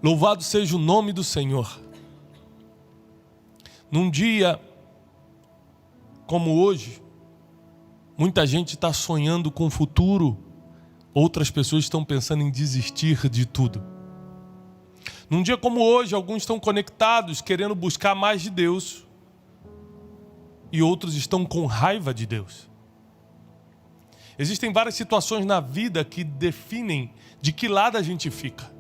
Louvado seja o nome do Senhor. Num dia como hoje, muita gente está sonhando com o futuro, outras pessoas estão pensando em desistir de tudo. Num dia como hoje, alguns estão conectados, querendo buscar mais de Deus, e outros estão com raiva de Deus. Existem várias situações na vida que definem de que lado a gente fica.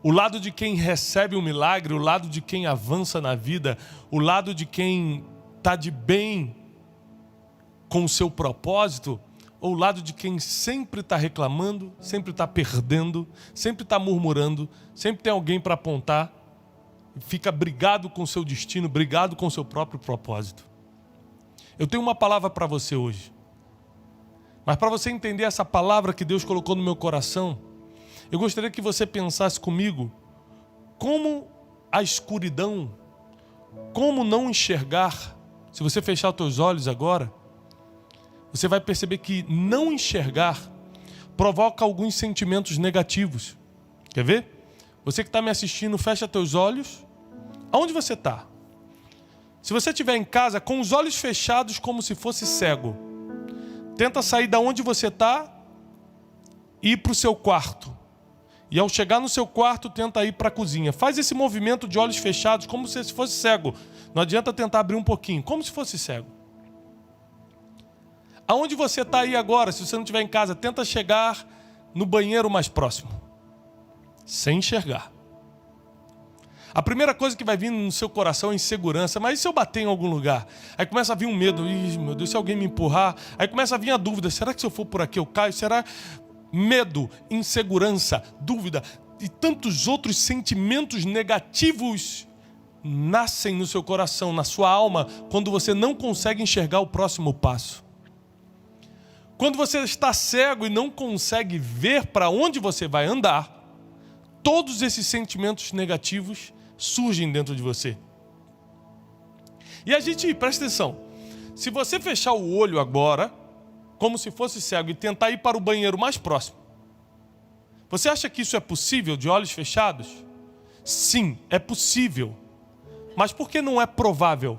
O lado de quem recebe o milagre, o lado de quem avança na vida, o lado de quem está de bem com o seu propósito, ou o lado de quem sempre está reclamando, sempre está perdendo, sempre está murmurando, sempre tem alguém para apontar, fica brigado com o seu destino, brigado com o seu próprio propósito. Eu tenho uma palavra para você hoje. Mas para você entender essa palavra que Deus colocou no meu coração, eu gostaria que você pensasse comigo como a escuridão, como não enxergar. Se você fechar os teus olhos agora, você vai perceber que não enxergar provoca alguns sentimentos negativos. Quer ver? Você que está me assistindo, fecha teus olhos. Aonde você está? Se você estiver em casa, com os olhos fechados como se fosse cego, tenta sair da onde você está e ir para o seu quarto. E ao chegar no seu quarto, tenta ir para a cozinha. Faz esse movimento de olhos fechados como se fosse cego. Não adianta tentar abrir um pouquinho, como se fosse cego. Aonde você está aí agora, se você não estiver em casa, tenta chegar no banheiro mais próximo. Sem enxergar. A primeira coisa que vai vir no seu coração é insegurança. Mas e se eu bater em algum lugar? Aí começa a vir um medo. Ih, meu Deus, se alguém me empurrar. Aí começa a vir a dúvida. Será que se eu for por aqui eu caio? Será? Medo, insegurança, dúvida e tantos outros sentimentos negativos nascem no seu coração, na sua alma, quando você não consegue enxergar o próximo passo. Quando você está cego e não consegue ver para onde você vai andar, todos esses sentimentos negativos surgem dentro de você. E a gente, presta atenção, se você fechar o olho agora, como se fosse cego, e tentar ir para o banheiro mais próximo, você acha que isso é possível de olhos fechados? Sim, é possível. Mas por que não é provável?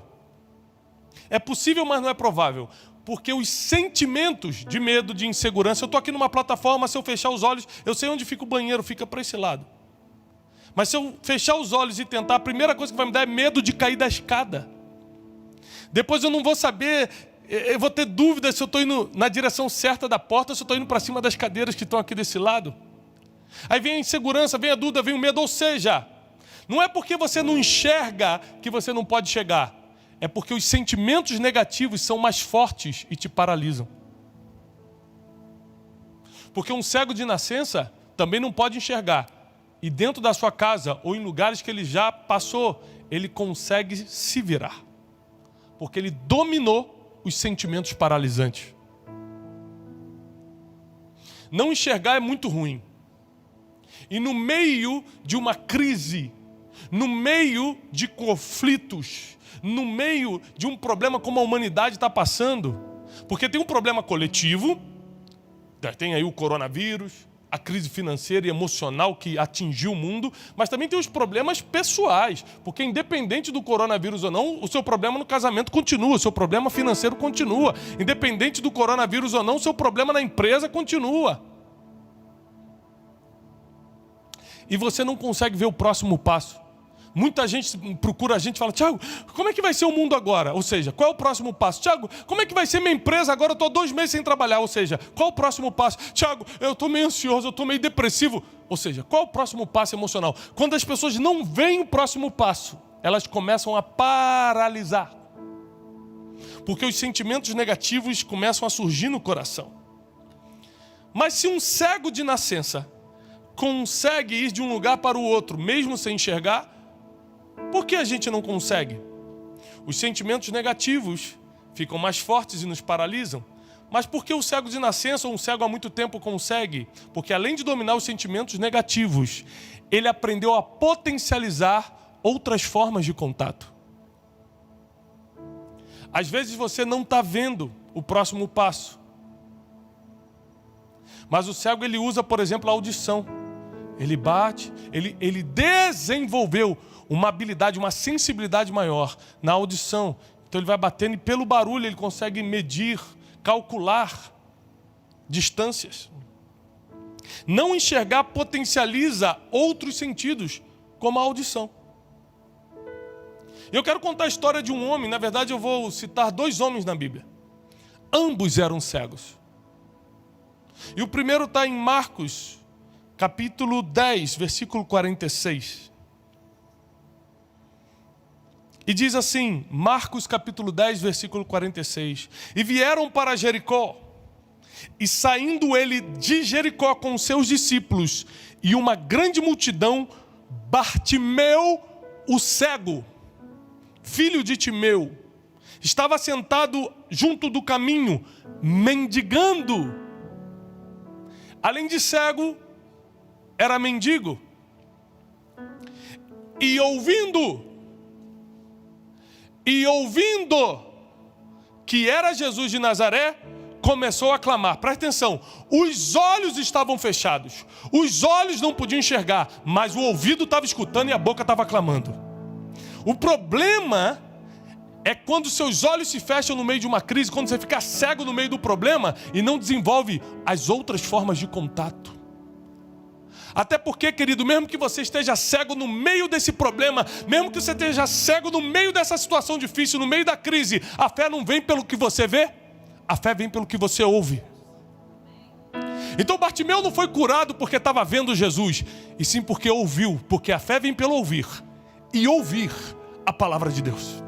É possível, mas não é provável. Porque os sentimentos de medo, de insegurança, eu estou aqui numa plataforma, se eu fechar os olhos, eu sei onde fica o banheiro, fica para esse lado. Mas se eu fechar os olhos e tentar, a primeira coisa que vai me dar é medo de cair da escada. Depois eu não vou saber, eu vou ter dúvida se eu estou indo na direção certa da porta ou se eu estou indo para cima das cadeiras que estão aqui desse lado. Aí vem a insegurança, vem a dúvida, vem o medo. Ou seja, não é porque você não enxerga que você não pode chegar. É porque os sentimentos negativos são mais fortes e te paralisam. Porque um cego de nascença também não pode enxergar. E dentro da sua casa ou em lugares que ele já passou, ele consegue se virar. Porque ele dominou os sentimentos paralisantes. Não enxergar é muito ruim. E no meio de uma crise, no meio de conflitos, no meio de um problema como a humanidade está passando, porque tem um problema coletivo, tem aí o coronavírus, a crise financeira e emocional que atingiu o mundo, mas também tem os problemas pessoais, porque independente do coronavírus ou não, o seu problema no casamento continua, o seu problema financeiro continua, independente do coronavírus ou não, o seu problema na empresa continua. E você não consegue ver o próximo passo. Muita gente procura a gente e fala: Tiago, como é que vai ser o mundo agora? Ou seja, qual é o próximo passo? Tiago, como é que vai ser minha empresa agora? Eu estou 2 meses sem trabalhar. Ou seja, qual é o próximo passo? Tiago, eu estou meio ansioso, eu estou meio depressivo. Ou seja, qual é o próximo passo emocional? Quando as pessoas não veem o próximo passo, elas começam a paralisar. Porque os sentimentos negativos começam a surgir no coração. Mas se um cego de nascença consegue ir de um lugar para o outro, mesmo sem enxergar, por que a gente não consegue? Os sentimentos negativos ficam mais fortes e nos paralisam. Mas por que o cego de nascença ou um cego há muito tempo consegue? Porque além de dominar os sentimentos negativos, ele aprendeu a potencializar outras formas de contato. Às vezes você não está vendo o próximo passo. Mas o cego ele usa, por exemplo, a audição. ele bate, ele desenvolveu uma habilidade, uma sensibilidade maior na audição. Então ele vai batendo e pelo barulho ele consegue medir, calcular distâncias. Não enxergar potencializa outros sentidos, como a audição. Eu quero contar a história de um homem, na verdade eu vou citar 2 homens na Bíblia. Ambos eram cegos. E o primeiro está em Marcos, capítulo 10, versículo 46. E diz assim, Marcos capítulo 10, versículo 46. E vieram para Jericó, e saindo ele de Jericó com os seus discípulos, e uma grande multidão, Bartimeu, o cego, filho de Timeu, estava sentado junto do caminho, mendigando. Além de cego, era mendigo. E ouvindo que era Jesus de Nazaré, começou a clamar. Presta atenção, os olhos estavam fechados, os olhos não podiam enxergar, mas o ouvido estava escutando e a boca estava clamando. O problema é quando seus olhos se fecham no meio de uma crise, quando você fica cego no meio do problema e não desenvolve as outras formas de contato. Até porque, querido, mesmo que você esteja cego no meio desse problema, mesmo que você esteja cego no meio dessa situação difícil, no meio da crise, a fé não vem pelo que você vê, a fé vem pelo que você ouve. Então Bartimeu não foi curado porque estava vendo Jesus, e sim porque ouviu, porque a fé vem pelo ouvir, e ouvir a palavra de Deus.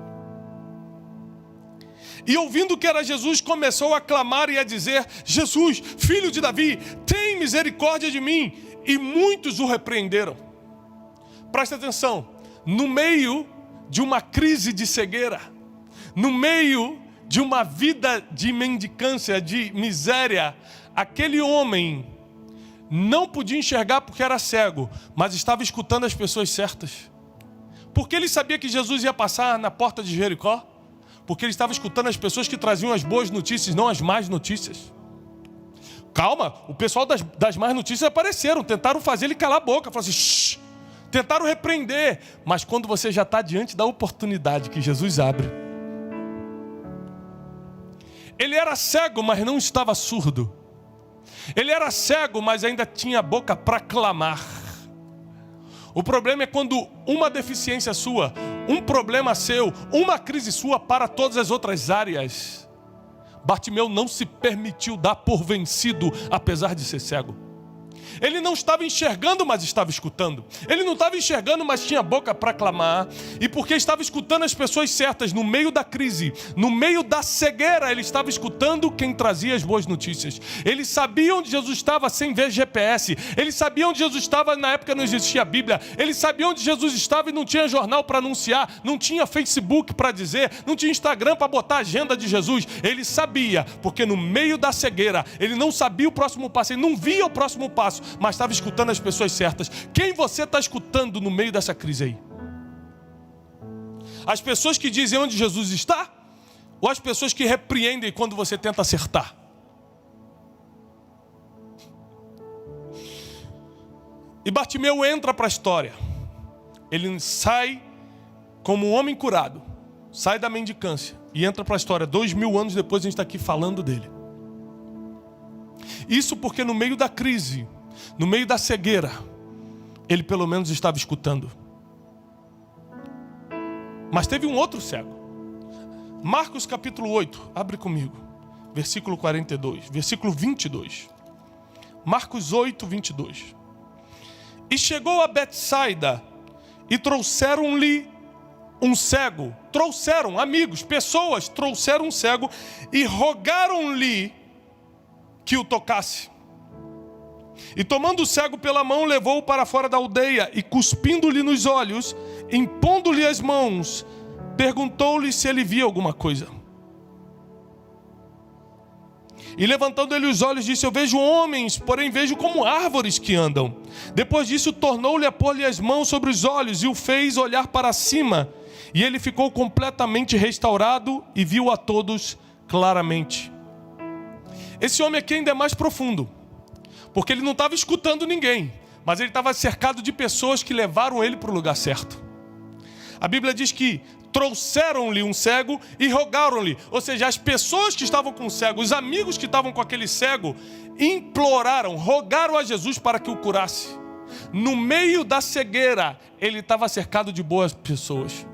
E ouvindo que era Jesus, começou a clamar e a dizer: Jesus, filho de Davi, tem misericórdia de mim. E muitos o repreenderam. Presta atenção, no meio de uma crise de cegueira, no meio de uma vida de mendicância, de miséria, aquele homem não podia enxergar porque era cego, mas estava escutando as pessoas certas. Porque ele sabia que Jesus ia passar na porta de Jericó, porque ele estava escutando as pessoas que traziam as boas notícias, não as más notícias. Calma, o pessoal das más notícias apareceram, tentaram fazer ele calar a boca, falaram assim, shh, tentaram repreender. Mas quando você já está diante da oportunidade que Jesus abre, ele era cego, mas não estava surdo. Ele era cego, mas ainda tinha boca para clamar. O problema é quando uma deficiência sua, um problema seu, uma crise sua para todas as outras áreas. Bartimeu não se permitiu dar por vencido, apesar de ser cego. Ele não estava enxergando, mas estava escutando. Ele não estava enxergando, mas tinha boca para clamar. E porque estava escutando as pessoas certas no meio da crise, no meio da cegueira, ele estava escutando quem trazia as boas notícias. Ele sabia onde Jesus estava sem ver GPS. Ele sabia onde Jesus estava, na época não existia a Bíblia. Ele sabia onde Jesus estava e não tinha jornal para anunciar, não tinha Facebook para dizer, não tinha Instagram para botar a agenda de Jesus. Ele sabia, porque no meio da cegueira, ele não sabia o próximo passo, ele não via o próximo passo, mas estava escutando as pessoas certas. Quem você está escutando no meio dessa crise aí? As pessoas que dizem onde Jesus está? Ou as pessoas que repreendem quando você tenta acertar? E Bartimeu entra para a história. Ele sai como um homem curado, sai da mendicância e entra para a história. 2000 anos depois a gente está aqui falando dele. Isso porque no meio da crise, no meio da cegueira, ele pelo menos estava escutando. Mas teve um outro cego. Marcos capítulo 8, abre comigo, versículo 42, versículo 22. Marcos 8, 22. E chegou a Betsaida, e trouxeram-lhe um cego. Trouxeram amigos, pessoas, trouxeram um cego, e rogaram-lhe que o tocasse. E tomando o cego pela mão, levou-o para fora da aldeia, e cuspindo-lhe nos olhos, impondo-lhe as mãos, perguntou-lhe se ele via alguma coisa. E levantando ele os olhos, disse: eu vejo homens, porém vejo como árvores que andam. Depois disso, tornou-lhe a pôr-lhe as mãos sobre os olhos, e o fez olhar para cima. E ele ficou completamente restaurado, e viu a todos claramente. Esse homem aqui ainda é mais profundo, porque ele não estava escutando ninguém, mas ele estava cercado de pessoas que levaram ele para o lugar certo. A Bíblia diz que trouxeram-lhe um cego e rogaram-lhe. Ou seja, as pessoas que estavam com o cego, os amigos que estavam com aquele cego, imploraram, rogaram a Jesus para que o curasse. No meio da cegueira, ele estava cercado de boas pessoas.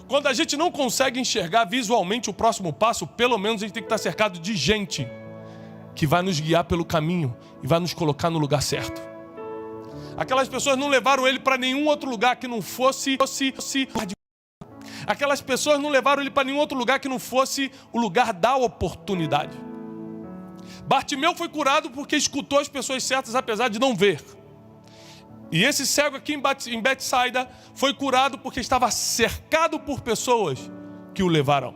Quando a gente não consegue enxergar visualmente o próximo passo, pelo menos a gente tem que estar cercado de gente que vai nos guiar pelo caminho e vai nos colocar no lugar certo. Aquelas pessoas não levaram ele para nenhum outro lugar que não fosse. Aquelas pessoas não levaram ele para nenhum outro lugar que não fosse o lugar da oportunidade. Bartimeu foi curado porque escutou as pessoas certas, apesar de não ver. E esse cego aqui em Betsaida foi curado porque estava cercado por pessoas que o levaram.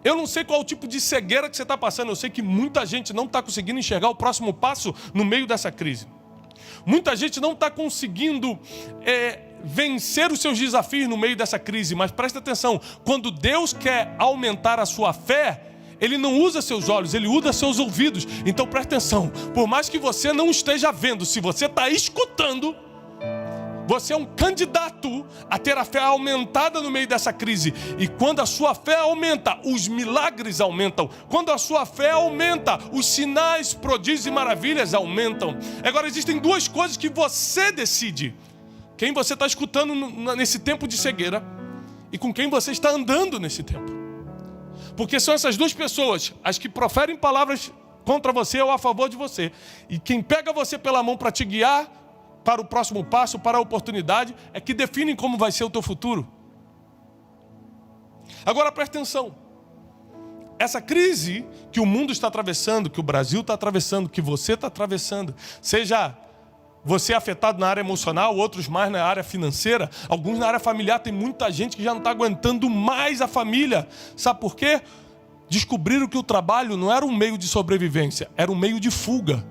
Eu não sei qual o tipo de cegueira que você está passando. Eu sei que muita gente não está conseguindo enxergar o próximo passo no meio dessa crise. Muita gente não está conseguindo vencer os seus desafios no meio dessa crise. Mas presta atenção, quando Deus quer aumentar a sua fé, Ele não usa seus olhos, Ele usa seus ouvidos. Então presta atenção, por mais que você não esteja vendo, se você está escutando, você é um candidato a ter a fé aumentada no meio dessa crise. E quando a sua fé aumenta, os milagres aumentam. Quando a sua fé aumenta, os sinais, prodígios e maravilhas aumentam. Agora existem duas coisas que você decide: quem você está escutando nesse tempo de cegueira e com quem você está andando nesse tempo. Porque são essas duas pessoas, as que proferem palavras contra você ou a favor de você. E quem pega você pela mão para te guiar para o próximo passo, para a oportunidade, é que definem como vai ser o teu futuro. Agora presta atenção. Essa crise que o mundo está atravessando, que o Brasil está atravessando, que você está atravessando, seja você afetado na área emocional, outros mais na área financeira, alguns na área familiar, tem muita gente que já não está aguentando mais a família. Sabe por quê? Descobriram que o trabalho não era um meio de sobrevivência, era um meio de fuga.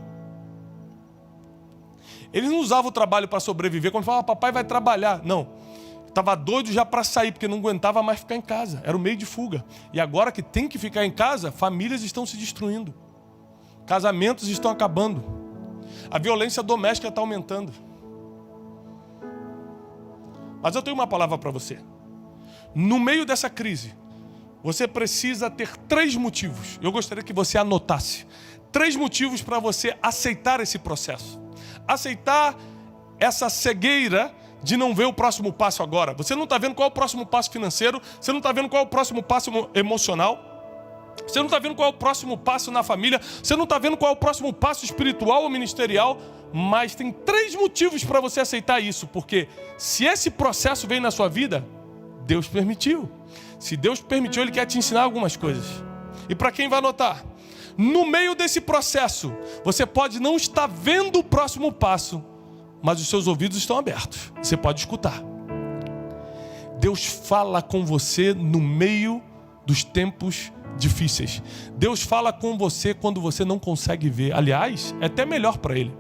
Eles não usavam o trabalho para sobreviver. Quando falavam, papai vai trabalhar. Não. Estava doido já para sair, porque não aguentava mais ficar em casa. Era um meio de fuga. E agora que tem que ficar em casa, famílias estão se destruindo. Casamentos estão acabando. A violência doméstica está aumentando. Mas eu tenho uma palavra para você. No meio dessa crise, você precisa ter 3 motivos. Eu gostaria que você anotasse. 3 motivos para você aceitar esse processo. Aceitar essa cegueira de não ver o próximo passo agora. Você não está vendo qual é o próximo passo financeiro, você não está vendo qual é o próximo passo emocional, você não está vendo qual é o próximo passo na família, você não está vendo qual é o próximo passo espiritual ou ministerial, mas tem 3 motivos para você aceitar isso, porque se esse processo veio na sua vida, Deus permitiu. Se Deus permitiu, Ele quer te ensinar algumas coisas. E para quem vai anotar, no meio desse processo, você pode não estar vendo o próximo passo, mas os seus ouvidos estão abertos. Você pode escutar. Deus fala com você no meio dos tempos difíceis. Deus fala com você quando você não consegue ver. Aliás, é até melhor para Ele.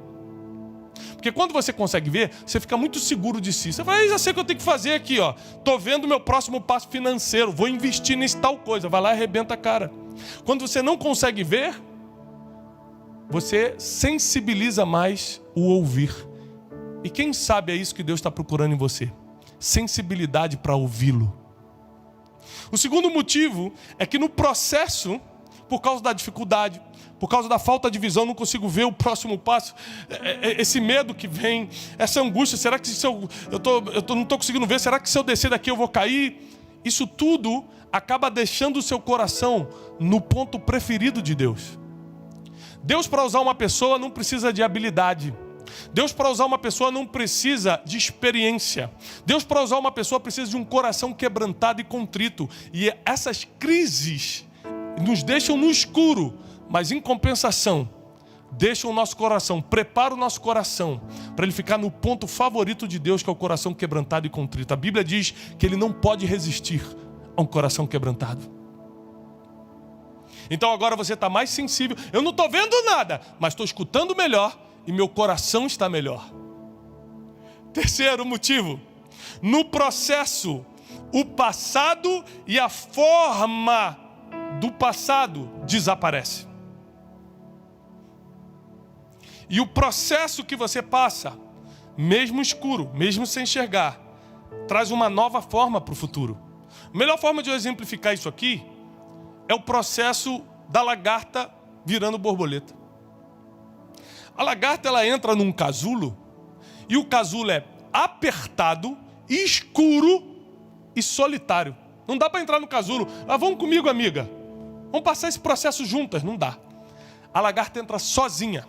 Porque quando você consegue ver, você fica muito seguro de si. Você fala, já sei o que eu tenho que fazer aqui, ó. Estou vendo o meu próximo passo financeiro, vou investir nesse tal coisa. Vai lá e arrebenta a cara. Quando você não consegue ver, você sensibiliza mais o ouvir. E quem sabe é isso que Deus está procurando em você. Sensibilidade para ouvi-lo. O segundo motivo é que no processo, por causa da dificuldade, por causa da falta de visão, não consigo ver o próximo passo, esse medo que vem, essa angústia, será que se eu não estou conseguindo ver, será que se eu descer daqui eu vou cair? Isso tudo acaba deixando o seu coração no ponto preferido de Deus. Deus, para usar uma pessoa, não precisa de habilidade. Deus, para usar uma pessoa, não precisa de experiência. Deus, para usar uma pessoa, precisa de um coração quebrantado e contrito. E essas crises nos deixam no escuro, mas em compensação, deixam o nosso coração, preparam o nosso coração para ele ficar no ponto favorito de Deus, que é o coração quebrantado e contrito. A Bíblia diz que Ele não pode resistir a um coração quebrantado. Então agora você está mais sensível. Eu não estou vendo nada, mas estou escutando melhor e meu coração está melhor. Terceiro motivo: no processo, o passado e a forma do passado desaparece. E o processo que você passa, mesmo escuro, mesmo sem enxergar, traz uma nova forma para o futuro. A melhor forma de eu exemplificar isso aqui é o processo da lagarta virando borboleta. A lagarta, ela entra num casulo, e o casulo é apertado, escuro e solitário. Não dá para entrar no casulo. Vamos comigo, amiga. Vamos passar esse processo juntas. Não dá. A lagarta entra sozinha.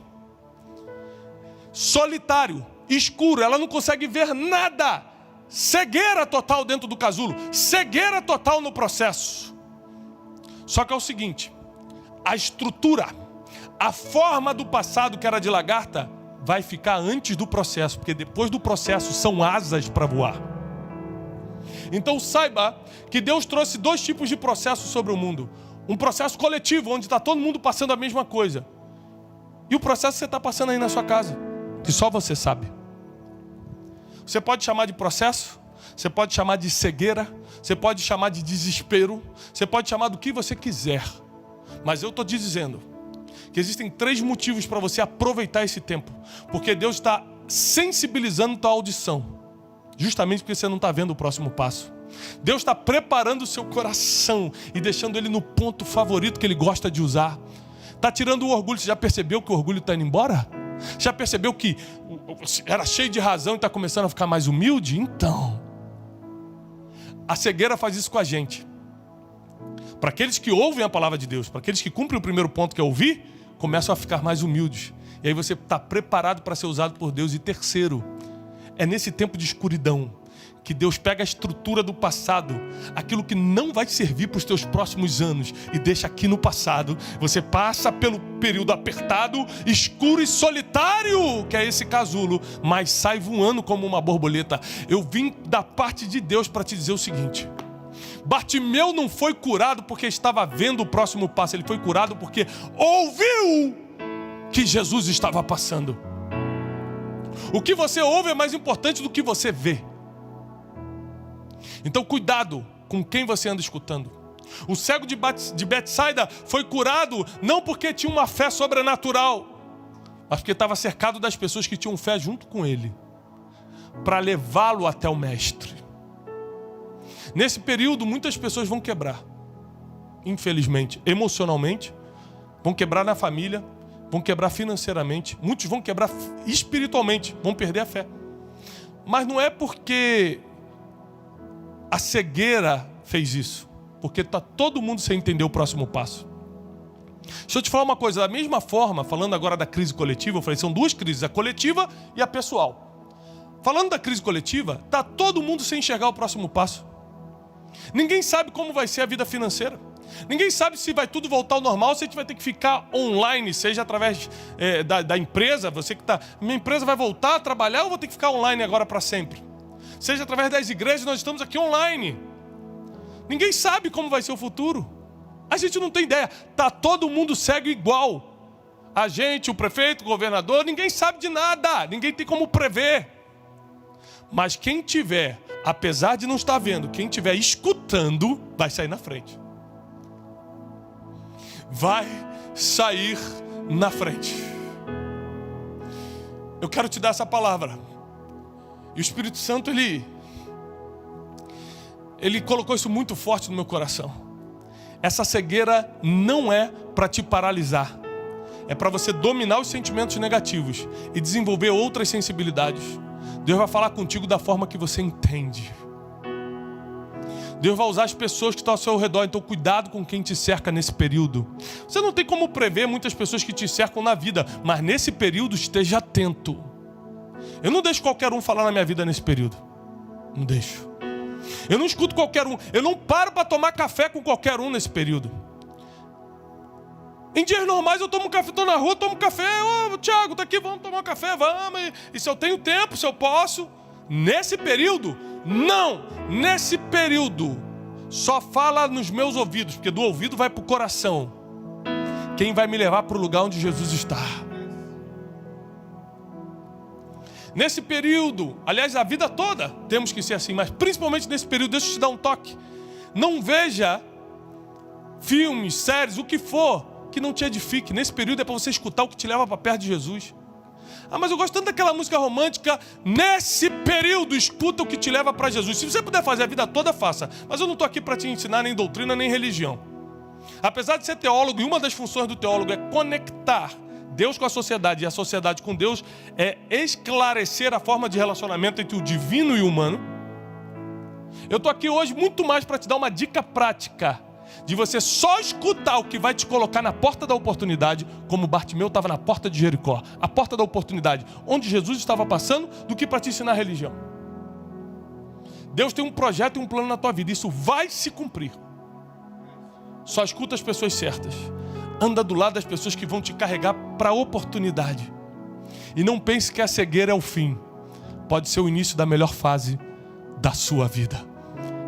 Solitário, escuro, ela não consegue ver nada. Cegueira total dentro do casulo. Cegueira total no processo. Só que é o seguinte, a estrutura, a forma do passado que era de lagarta, vai ficar antes do processo, porque depois do processo são asas para voar. Então saiba que Deus trouxe 2 tipos de processos sobre o mundo. Um processo coletivo, onde está todo mundo passando a mesma coisa. E o processo que você está passando aí na sua casa, que só você sabe. Você pode chamar de processo, você pode chamar de cegueira, você pode chamar de desespero, você pode chamar do que você quiser. Mas eu estou te dizendo que existem 3 motivos para você aproveitar esse tempo. Porque Deus está sensibilizando tua audição. Justamente porque você não está vendo o próximo passo. Deus está preparando o seu coração e deixando ele no ponto favorito que ele gosta de usar. Está tirando o orgulho. Você já percebeu que o orgulho está indo embora? Já percebeu que era cheio de razão e está começando a ficar mais humilde? Então, a cegueira faz isso com a gente. Para aqueles que ouvem a palavra de Deus, para aqueles que cumprem o primeiro ponto que é ouvir, começam a ficar mais humildes. E aí você está preparado para ser usado por Deus. E terceiro, é nesse tempo de escuridão que Deus pega a estrutura do passado, aquilo que não vai servir para os teus próximos anos, e deixa aqui no passado. Você passa pelo período apertado, escuro e solitário, que é esse casulo, mas sai voando como uma borboleta. Eu vim da parte de Deus para te dizer o seguinte: Bartimeu não foi curado porque estava vendo o próximo passo, ele foi curado porque ouviu que Jesus estava passando. O que você ouve é mais importante do que você vê. Então cuidado com quem você anda escutando. O cego de Betsaida foi curado não porque tinha uma fé sobrenatural, mas porque estava cercado das pessoas que tinham fé junto com ele, para levá-lo até o mestre. Nesse período muitas pessoas vão quebrar, infelizmente, emocionalmente, vão quebrar na família, vão quebrar financeiramente, muitos vão quebrar espiritualmente, vão perder a fé. Mas não é porque a cegueira fez isso, porque está todo mundo sem entender o próximo passo. Deixa eu te falar uma coisa, da mesma forma, falando agora da crise coletiva, eu falei, são 2 crises, a coletiva e a pessoal. Falando da crise coletiva, está todo mundo sem enxergar o próximo passo. Ninguém sabe como vai ser a vida financeira. Ninguém sabe se vai tudo voltar ao normal, se a gente vai ter que ficar online, seja através da empresa, você que está... Minha empresa vai voltar a trabalhar ou vou ter que ficar online agora para sempre? Seja através das igrejas, nós estamos aqui online. Ninguém sabe como vai ser o futuro. A gente não tem ideia. Está todo mundo cego igual. A gente, o prefeito, o governador, ninguém sabe de nada. Ninguém tem como prever. Mas quem tiver, apesar de não estar vendo, quem tiver escutando, vai sair na frente. Vai sair na frente. Eu quero te dar essa palavra. E o Espírito Santo, ele colocou isso muito forte no meu coração. Essa cegueira não é para te paralisar. É para você dominar os sentimentos negativos e desenvolver outras sensibilidades. Deus vai falar contigo da forma que você entende. Deus vai usar as pessoas que estão ao seu redor. Então cuidado com quem te cerca nesse período. Você não tem como prever muitas pessoas que te cercam na vida, mas nesse período esteja atento. Eu não deixo qualquer um falar na minha vida nesse período. Não deixo. Eu não escuto qualquer um. Eu não paro para tomar café com qualquer um nesse período. Em dias normais eu tomo café, estou na rua, tomo café. Tiago, tá aqui, vamos tomar um café, vamos. E se eu tenho tempo, se eu posso. Nesse período, não. Nesse período, só fala nos meus ouvidos, porque do ouvido vai para o coração. Quem vai me levar para o lugar onde Jesus está. Nesse período, aliás, a vida toda temos que ser assim, mas principalmente nesse período, deixa eu te dar um toque. Não veja filmes, séries, o que for, que não te edifique. Nesse período é para você escutar o que te leva para perto de Jesus. Ah, mas eu gosto tanto daquela música romântica. Nesse período, escuta o que te leva para Jesus. Se você puder fazer a vida toda, faça. Mas eu não estou aqui para te ensinar nem doutrina, nem religião. Apesar de ser teólogo, e uma das funções do teólogo é conectar Deus com a sociedade e a sociedade com Deus, é esclarecer a forma de relacionamento entre o divino e o humano. Eu estou aqui hoje muito mais para te dar uma dica prática de você só escutar o que vai te colocar na porta da oportunidade, como Bartimeu estava na porta de Jericó, a porta da oportunidade, onde Jesus estava passando, do que para te ensinar a religião. Deus tem um projeto e um plano na tua vida, isso vai se cumprir. Só escuta as pessoas certas. Anda do lado das pessoas que vão te carregar para a oportunidade. E não pense que a cegueira é o fim. Pode ser o início da melhor fase da sua vida.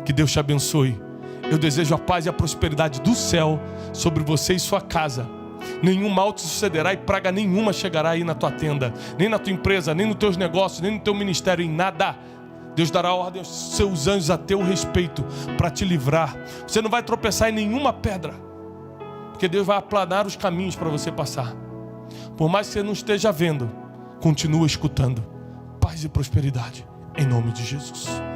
Que Deus te abençoe. Eu desejo a paz e a prosperidade do céu sobre você e sua casa. Nenhum mal te sucederá e praga nenhuma chegará aí na tua tenda, nem na tua empresa, nem nos teus negócios, nem no teu ministério, em nada. Deus dará ordem aos seus anjos a teu respeito para te livrar. Você não vai tropeçar em nenhuma pedra, porque Deus vai aplanar os caminhos para você passar. Por mais que você não esteja vendo, continua escutando. Paz e prosperidade, em nome de Jesus.